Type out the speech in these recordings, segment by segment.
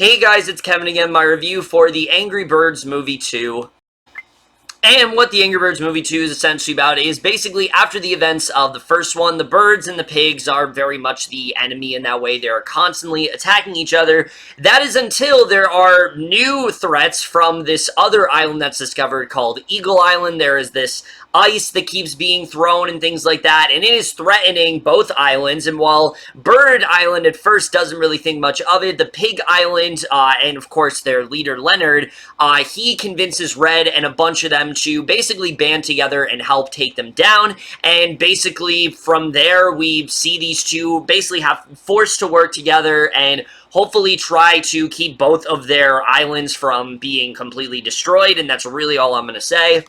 Hey guys, it's Kevin again, my review for the Angry Birds Movie 2. And what the Angry Birds Movie 2 is essentially about is basically after the events of the first one, the birds and the pigs are very much the enemy in that way. They are constantly attacking each other. That is until there are new threats from this other island that's discovered called Eagle Island. There is this ice that keeps being thrown and things like that, and it is threatening both islands. And while Bird Island at first doesn't really think much of it, the Pig Island, and of course their leader Leonard, he convinces Red and a bunch of them to basically band together and help take them down. And basically from there we see these two basically have forced to work together and hopefully try to keep both of their islands from being completely destroyed, and that's really all I'm going to say.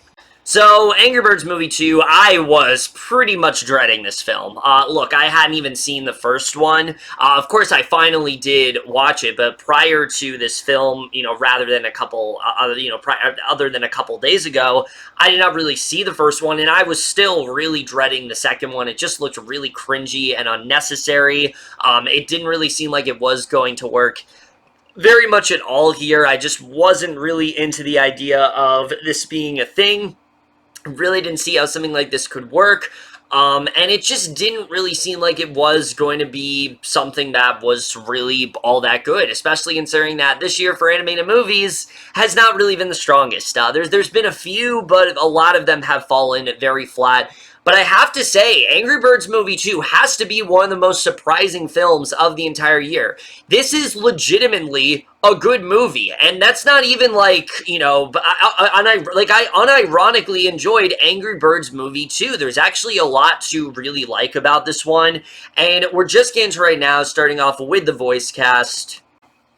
So, Angry Birds Movie 2, I was pretty much dreading this film. Look, I hadn't even seen the first one. Of course, I finally did watch it, but prior to this film, rather than a couple, other than a couple days ago, I did not really see the first one, and I was still really dreading the second one. It just looked really cringy and unnecessary. It didn't really seem like it was going to work very much at all here. I just wasn't really into the idea of this being a thing. Really didn't see how something like this could work, and it just didn't really seem like it was going to be something that was really all that good, especially considering that this year for animated movies has not really been the strongest. There's been a few, but a lot of them have fallen very flat. But I have to say, Angry Birds Movie 2 has to be one of the most surprising films of the entire year. This is legitimately a good movie, and that's not even like, I unironically enjoyed Angry Birds Movie 2. There's actually a lot to really like about this one, and we're just getting to right now, starting off with the voice cast.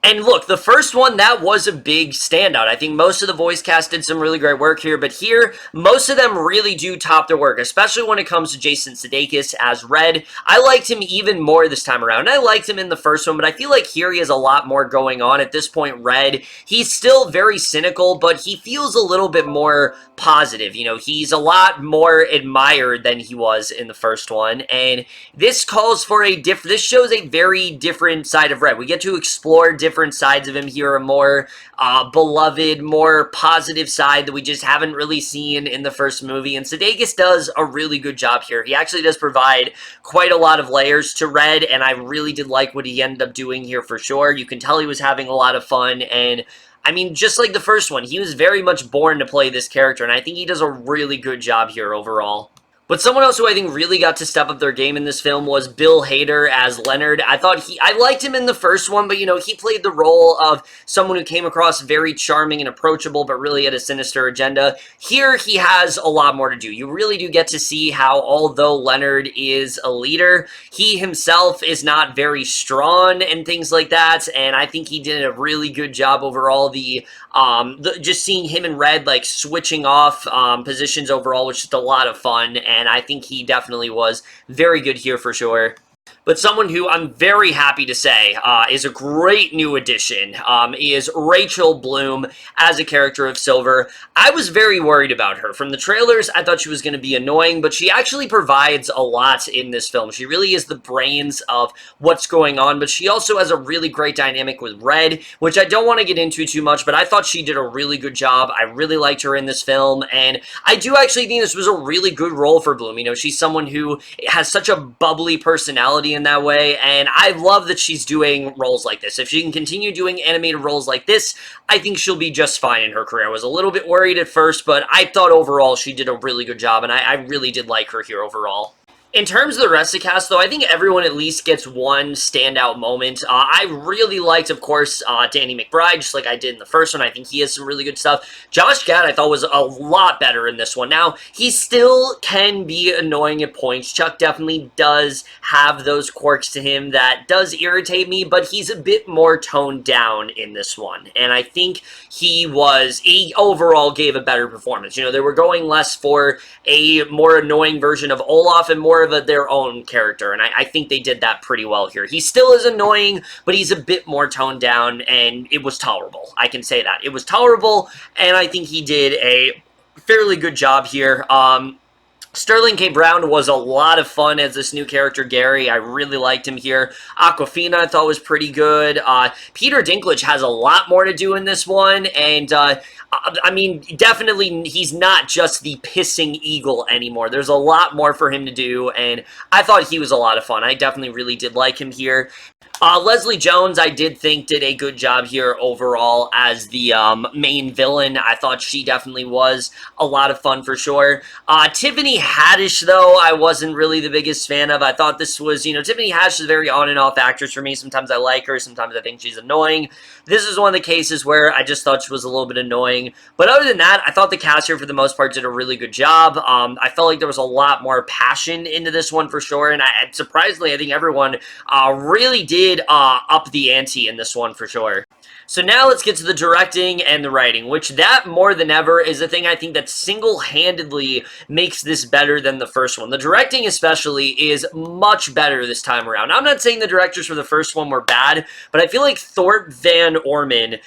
And look, the first one, that was a big standout. I think most of the voice cast did some really great work here, but here, most of them really do top their work, especially when it comes to Jason Sudeikis as Red. I liked him even more this time around. I liked him in the first one, but I feel like here he has a lot more going on. At this point, Red, he's still very cynical, but he feels a little bit more positive. He's a lot more admired than he was in the first one, and this calls for this shows a very different side of Red. We get to explore different sides of him here, a more beloved, more positive side that we just haven't really seen in the first movie, and Sudeikis does a really good job here. He actually does provide quite a lot of layers to Red, and I really did like what he ended up doing here for sure. You can tell he was having a lot of fun, and I mean, just like the first one, he was very much born to play this character, and I think he does a really good job here overall. But someone else who I think really got to step up their game in this film was Bill Hader as Leonard. I liked him in the first one, but, he played the role of someone who came across very charming and approachable, but really had a sinister agenda. Here, he has a lot more to do. You really do get to see how, although Leonard is a leader, he himself is not very strong and things like that, and I think he did a really good job overall. Just seeing him and Red, switching off positions overall was just a lot of fun, and I think he definitely was very good here for sure. But someone who I'm very happy to say is a great new addition is Rachel Bloom as a character of Silver. I was very worried about her. From the trailers, I thought she was going to be annoying, but she actually provides a lot in this film. She really is the brains of what's going on, but she also has a really great dynamic with Red, which I don't want to get into too much, but I thought she did a really good job. I really liked her in this film, and I do actually think this was a really good role for Bloom. She's someone who has such a bubbly personality in that way, and I love that she's doing roles like this. If she can continue doing animated roles like this, I think she'll be just fine in her career. I was a little bit worried at first, but I thought overall she did a really good job, and I really did like her here overall. In terms of the rest of the cast, though, I think everyone at least gets one standout moment. I really liked, of course, Danny McBride, just like I did in the first one. I think he has some really good stuff. Josh Gad, I thought, was a lot better in this one. Now, he still can be annoying at points. Chuck definitely does have those quirks to him that does irritate me, but he's a bit more toned down in this one. And I think he overall gave a better performance. They were going less for a more annoying version of Olaf and more of their own character, and I think they did that pretty well here. He still is annoying, but he's a bit more toned down, and it was tolerable. I can say that. It was tolerable, and I think he did a fairly good job here. Sterling K. Brown was a lot of fun as this new character, Gary. I really liked him here. Awkwafina I thought was pretty good. Peter Dinklage has a lot more to do in this one, and I mean, definitely he's not just the pissing eagle anymore. There's a lot more for him to do, and I thought he was a lot of fun. I definitely really did like him here. Leslie Jones, I did think did a good job here overall as the main villain. I thought she definitely was a lot of fun for sure. Tiffany Haddish, though, I wasn't really the biggest fan of. I thought this was, you know, Tiffany Haddish is a very on and off actress for me. Sometimes I like her, sometimes I think she's annoying. This is one of the cases where I just thought she was a little bit annoying. But other than that, I thought the cast here for the most part did a really good job. I felt like there was a lot more passion into this one for sure, and surprisingly, I think everyone really did up the ante in this one for sure. So now let's get to the directing and the writing, which that more than ever is the thing I think that single-handedly makes this better than the first one. The directing especially is much better this time around. I'm not saying the directors for the first one were bad, but I feel like Thurop Van Orman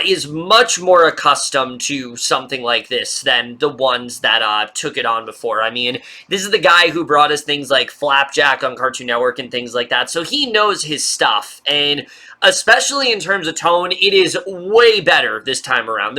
is much more accustomed to something like this than the ones that took it on before. I mean, this is the guy who brought us things like Flapjack on Cartoon Network and things like that, so he knows his stuff, and especially in terms of tone, it is way better this time around.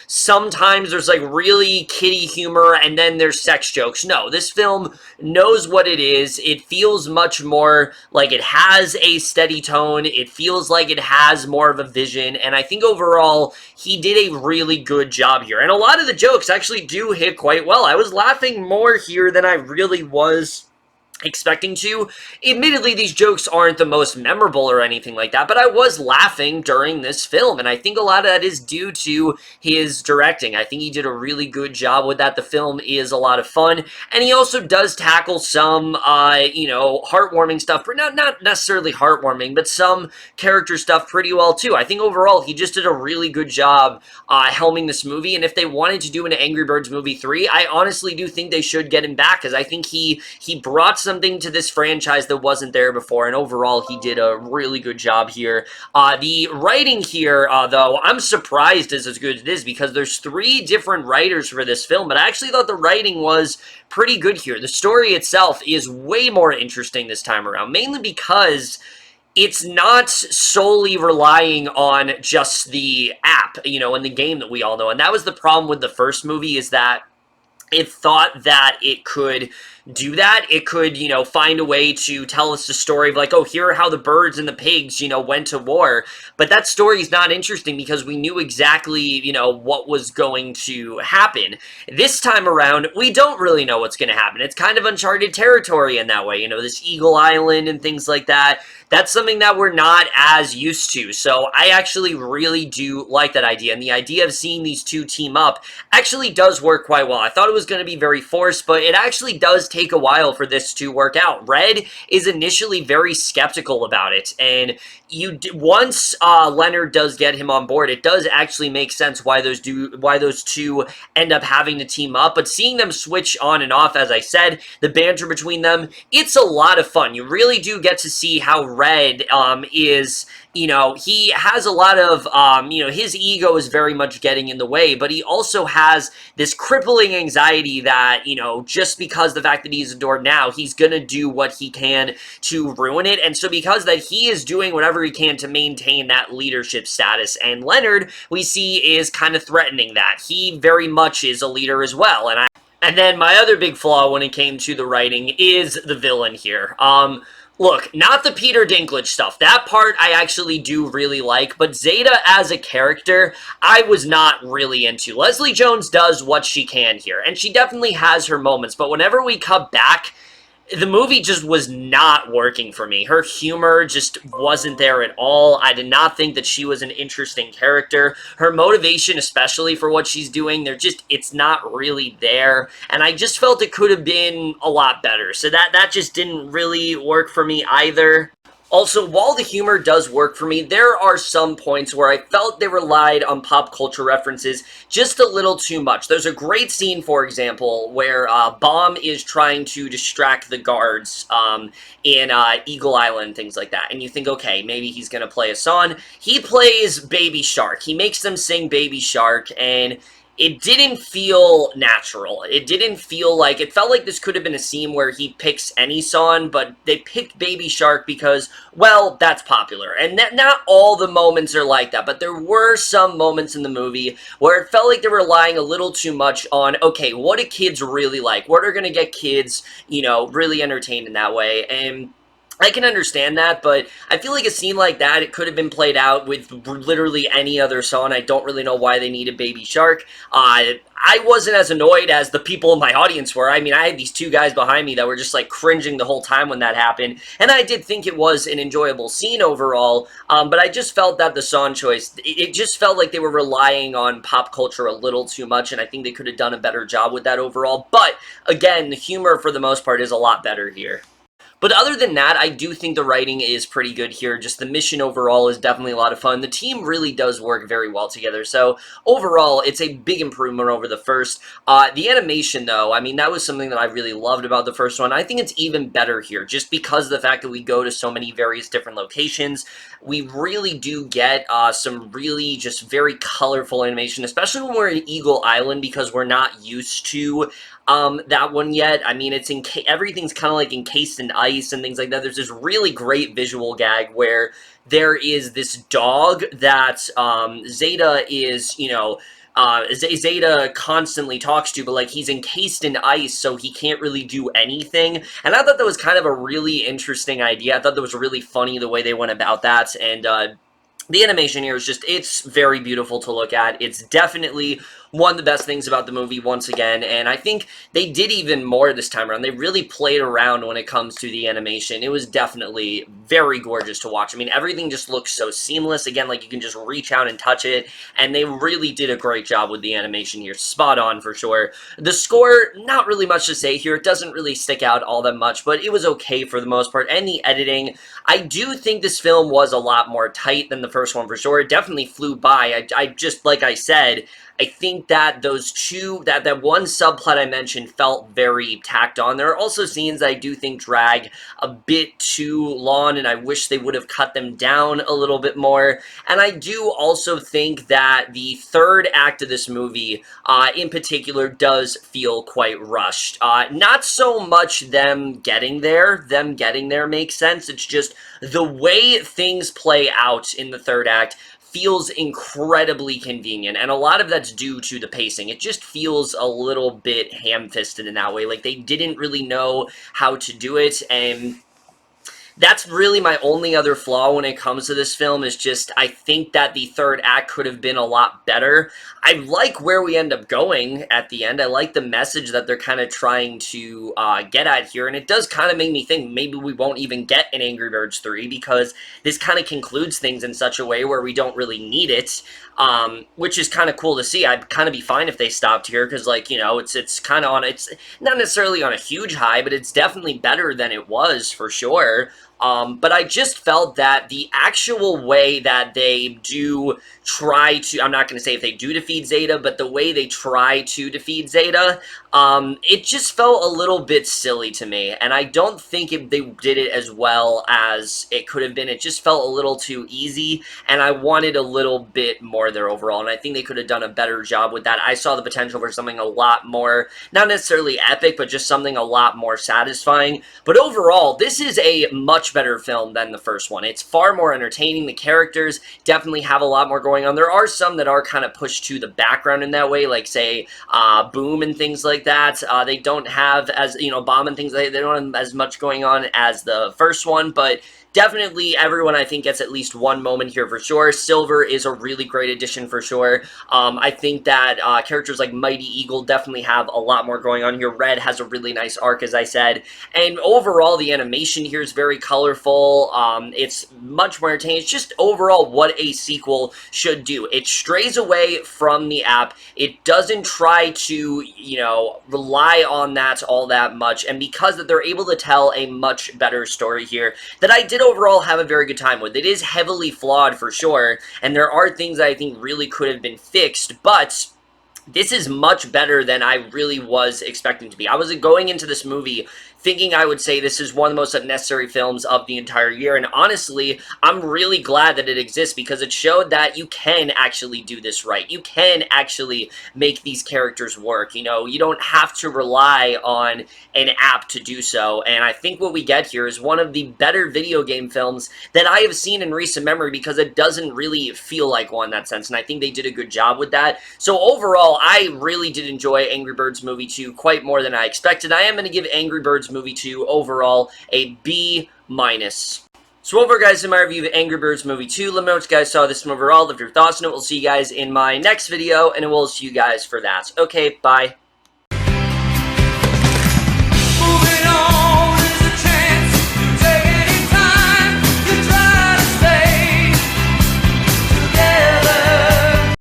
Sometimes there's like really kiddie humor and then there's sex jokes. No, this film knows what it is. It feels much more like it has a steady tone. It feels like it has more of a vision, and I think overall he did a really good job here. And a lot of the jokes actually do hit quite well. I was laughing more here than I really was expecting to. Admittedly, these jokes aren't the most memorable or anything like that, but I was laughing during this film, and I think a lot of that is due to his directing. I think he did a really good job with that. The film is a lot of fun, and he also does tackle some, you know, heartwarming stuff, but not necessarily heartwarming, but some character stuff pretty well, too. I think overall, he just did a really good job helming this movie, and if they wanted to do an Angry Birds movie 3, I honestly do think they should get him back, because I think he brought something to this franchise that wasn't there before, and overall he did a really good job here. The writing here, though, I'm surprised is as good as it is, because there's 3 different writers for this film, but I actually thought the writing was pretty good here. The story itself is way more interesting this time around, mainly because it's not solely relying on just the app, you know, and the game that we all know, and that was the problem with the first movie, is that it thought that it could do that. It could, you know, find a way to tell us the story of like, oh, here are how the birds and the pigs, you know, went to war. But that story is not interesting because we knew exactly, you know, what was going to happen. This time around, we don't really know what's going to happen. It's kind of uncharted territory in that way, you know, this Eagle Island and things like that. That's something that we're not as used to. So I actually really do like that idea. And the idea of seeing these 2 team up actually does work quite well. I thought it was going to be very forced, but it actually does take a while for this to work out. Red is initially very skeptical about it. And once Leonard does get him on board, it does actually make sense why those 2 end up having to team up. But seeing them switch on and off, as I said, the banter between them, it's a lot of fun. You really do get to see how Red is, you know, he has a lot of, you know, his ego is very much getting in the way, but he also has this crippling anxiety that, you know, just because the fact that he's adored now, he's gonna do what he can to ruin it, and so because that he is doing whatever he can to maintain that leadership status, and Leonard, we see, is kind of threatening that. He very much is a leader as well, and then my other big flaw when it came to the writing is the villain here. Look, not the Peter Dinklage stuff. That part I actually do really like, but Zeta as a character, I was not really into. Leslie Jones does what she can here, and she definitely has her moments, but whenever we cut back, the movie just was not working for me. Her humor just wasn't there at all. I did not think that she was an interesting character. Her motivation, especially for what she's doing, it's not really there. And I just felt it could have been a lot better. So that just didn't really work for me either. Also, while the humor does work for me, there are some points where I felt they relied on pop culture references just a little too much. There's a great scene, for example, where Bomb is trying to distract the guards in Eagle Island, things like that. And you think, okay, maybe he's going to play a song. He plays Baby Shark. He makes them sing Baby Shark, and it didn't feel natural. It didn't feel like, it felt like this could have been a scene where he picks any song, but they picked Baby Shark because, well, that's popular. And not all the moments are like that, but there were some moments in the movie where it felt like they were relying a little too much on, okay, what do kids really like? What are going to get kids, you know, really entertained in that way? And I can understand that, but I feel like a scene like that, it could have been played out with literally any other song. I don't really know why they needed Baby Shark. I wasn't as annoyed as the people in my audience were. I mean, I had these two guys behind me that were just like cringing the whole time when that happened, and I did think it was an enjoyable scene overall, but I just felt that the song choice, it just felt like they were relying on pop culture a little too much, and I think they could have done a better job with that overall. But again, the humor for the most part is a lot better here. But other than that, I do think the writing is pretty good here. Just the mission overall is definitely a lot of fun. The team really does work very well together. So overall, it's a big improvement over the first. The animation, though, I mean, that was something that I really loved about the first one. I think it's even better here, just because of the fact that we go to so many various different locations. We really do get some really just very colorful animation, especially when we're in Eagle Island, because we're not used to that one yet. I mean, it's everything's kind of like encased in ice and things like that. There's this really great visual gag where there is this dog that Zeta is, you know, Zeta constantly talks to, but like he's encased in ice, so he can't really do anything. And I thought that was kind of a really interesting idea. I thought that was really funny the way they went about that, and the animation here is just, it's very beautiful to look at. It's definitely one of the best things about the movie once again, and I think they did even more this time around. They really played around when it comes to the animation. It was definitely very gorgeous to watch. I mean, everything just looks so seamless. Again, like you can just reach out and touch it, and they really did a great job with the animation here. Spot on for sure. The score, not really much to say here. It doesn't really stick out all that much, but it was okay for the most part. And the editing, I do think this film was a lot more tight than the first one for sure. It definitely flew by. I just, like I said, I think that those two, that one subplot I mentioned felt very tacked on. There are also scenes I do think drag a bit too long, and I wish they would have cut them down a little bit more. And I do also think that the third act of this movie, in particular, does feel quite rushed. Not so much them getting there. Them getting there makes sense. It's just the way things play out in the third act feels incredibly convenient, and a lot of that's due to the pacing. It just feels a little bit ham-fisted in that way. Like, they didn't really know how to do it, and that's really my only other flaw when it comes to this film, is just I think that the third act could have been a lot better. I like where we end up going at the end. I like the message that they're kind of trying to get at here, and it does kind of make me think maybe we won't even get an Angry Birds 3, because this kind of concludes things in such a way where we don't really need it, which is kind of cool to see. I'd kind of be fine if they stopped here, because, like, you know, it's kind of on, it's not necessarily on a huge high, but it's definitely better than it was, for sure. But I just felt that the actual way that they do try to, I'm not going to say if they do defeat Zeta, but the way they try to defeat Zeta, it just felt a little bit silly to me, and I don't think they did it as well as it could have been. It just felt a little too easy, and I wanted a little bit more there overall, and I think they could have done a better job with that. I saw the potential for something a lot more, not necessarily epic, but just something a lot more satisfying. But overall, this is a much better film than the first one. It's far more entertaining. The characters definitely have a lot more going on. There are some that are kind of pushed to the background in that way, like, say, Boom and things like that. They don't have as, you know, Bomb and things like that. They don't have as much going on as the first one, but definitely everyone, I think, gets at least one moment here for sure. Silver is a really great addition for sure. I think that characters like Mighty Eagle definitely have a lot more going on here. Red has a really nice arc, as I said. And overall, the animation here is very colorful. It's much more entertaining. It's just overall what a sequel should do. It strays away from the app. It doesn't try to, you know, rely on that all that much. And because that they're able to tell a much better story here, that I did overall have a very good time with. It is heavily flawed for sure, and there are things that I think really could have been fixed, but this is much better than I really was expecting to be. I was going into this movie thinking I would say this is one of the most unnecessary films of the entire year, and honestly, I'm really glad that it exists because it showed that you can actually do this right. You can actually make these characters work, you know? You don't have to rely on an app to do so, and I think what we get here is one of the better video game films that I have seen in recent memory because it doesn't really feel like one in that sense, and I think they did a good job with that. So overall, I really did enjoy Angry Birds Movie 2 quite more than I expected. I am going to give Angry Birds Movie 2 overall a B-. So over, guys, in my review of Angry Birds Movie 2. Let me know what you guys saw of this overall, leave your thoughts, and we'll see you guys in my next video, and we'll see you guys for that. Okay, bye.